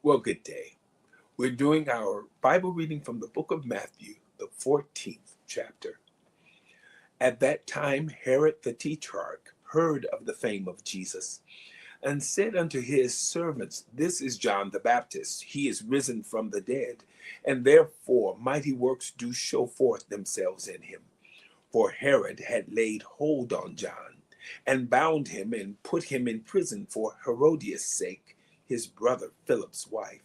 Well, good day. We're doing our Bible reading from the book of Matthew, the 14th chapter. At that time, Herod the Tetrarch heard of the fame of Jesus and said unto his servants, This is John the Baptist. He is risen from the dead, and therefore mighty works do show forth themselves in him. For Herod had laid hold on John and bound him and put him in prison for Herodias' sake, his brother Philip's wife.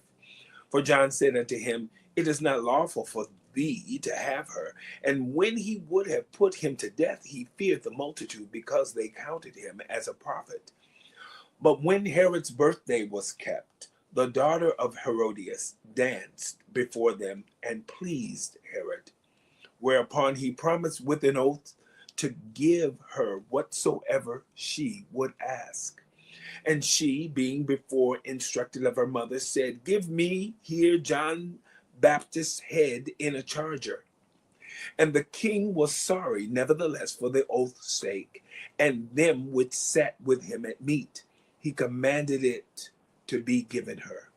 For John said unto him, It is not lawful for thee to have her. And when he would have put him to death, he feared the multitude, because they counted him as a prophet. But when Herod's birthday was kept, the daughter of Herodias danced before them and pleased Herod. Whereupon he promised with an oath to give her whatsoever she would ask. And she, being before instructed of her mother, said, Give me here John Baptist's head in a charger. And the king was sorry, nevertheless, for the oath's sake, and them which sat with him at meat. He commanded it to be given her.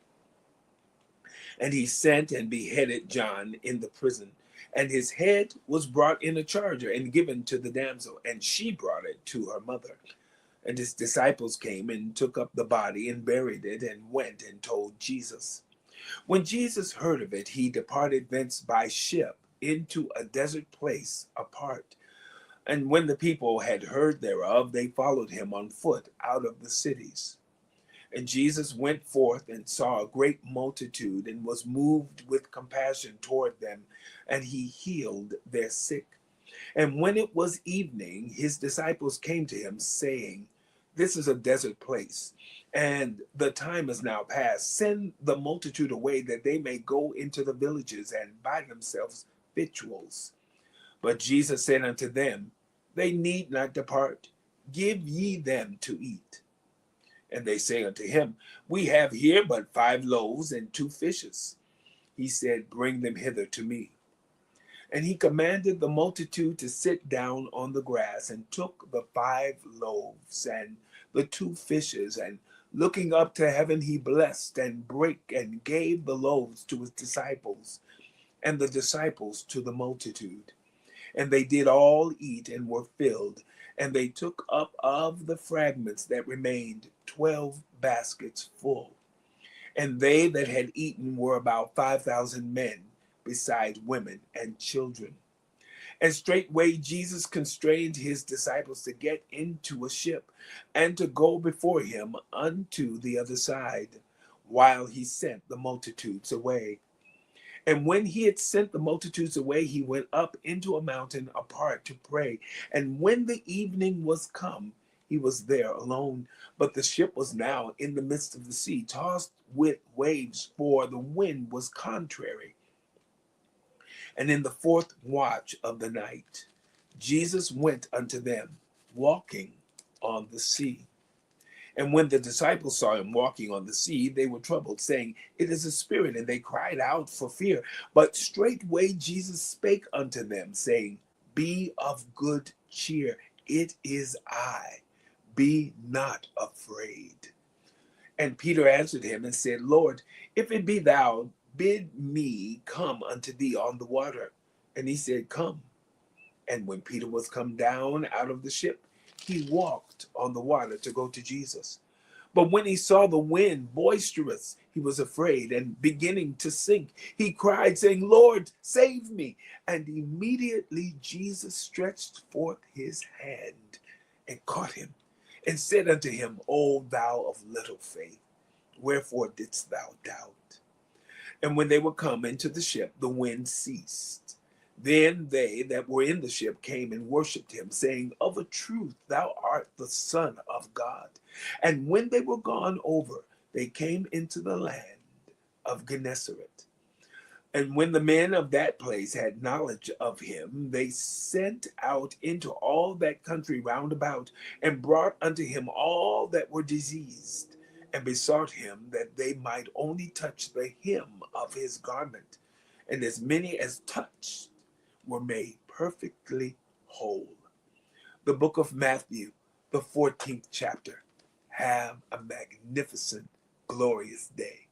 And he sent and beheaded John in the prison. And his head was brought in a charger and given to the damsel, and she brought it to her mother. And his disciples came and took up the body and buried it, and went and told Jesus. When Jesus heard of it, he departed thence by ship into a desert place apart. And when the people had heard thereof, they followed him on foot out of the cities. And Jesus went forth and saw a great multitude, and was moved with compassion toward them, and he healed their sick. And when it was evening, his disciples came to him, saying, This is a desert place, and the time is now past. Send the multitude away, that they may go into the villages and buy themselves victuals. But Jesus said unto them, They need not depart. Give ye them to eat. And they say unto him, We have here but 5 loaves and 2 fishes. He said, Bring them hither to me. And he commanded the multitude to sit down on the grass, and took the 5 loaves and the 2 fishes, and looking up to heaven, he blessed and brake and gave the loaves to his disciples, and the disciples to the multitude. And they did all eat and were filled. And they took up of the fragments that remained 12 baskets full. And they that had eaten were about 5,000 men, besides women and children. And straightway Jesus constrained his disciples to get into a ship, and to go before him unto the other side, while he sent the multitudes away. And when he had sent the multitudes away, he went up into a mountain apart to pray. And when the evening was come, he was there alone. But the ship was now in the midst of the sea, tossed with waves, for the wind was contrary. And in the 4th watch of the night, Jesus went unto them, walking on the sea. And when the disciples saw him walking on the sea, they were troubled, saying, It is a spirit, and they cried out for fear. But straightway Jesus spake unto them, saying, Be of good cheer, it is I, be not afraid. And Peter answered him and said, Lord, if it be thou, bid me come unto thee on the water. And he said, Come. And when Peter was come down out of the ship, he walked on the water to go to Jesus. But when he saw the wind boisterous, he was afraid, and beginning to sink, he cried, saying, Lord, save me. And immediately Jesus stretched forth his hand and caught him, and said unto him, O thou of little faith, wherefore didst thou doubt? And when they were come into the ship, the wind ceased. Then they that were in the ship came and worshipped him, saying, Of a truth, thou art the Son of God. And when they were gone over, they came into the land of Gennesaret. And when the men of that place had knowledge of him, they sent out into all that country round about, and brought unto him all that were diseased, and besought him that they might only touch the hem of his garment. And as many as touched were made perfectly whole. The book of Matthew, the 14th chapter. Have a magnificent, glorious day.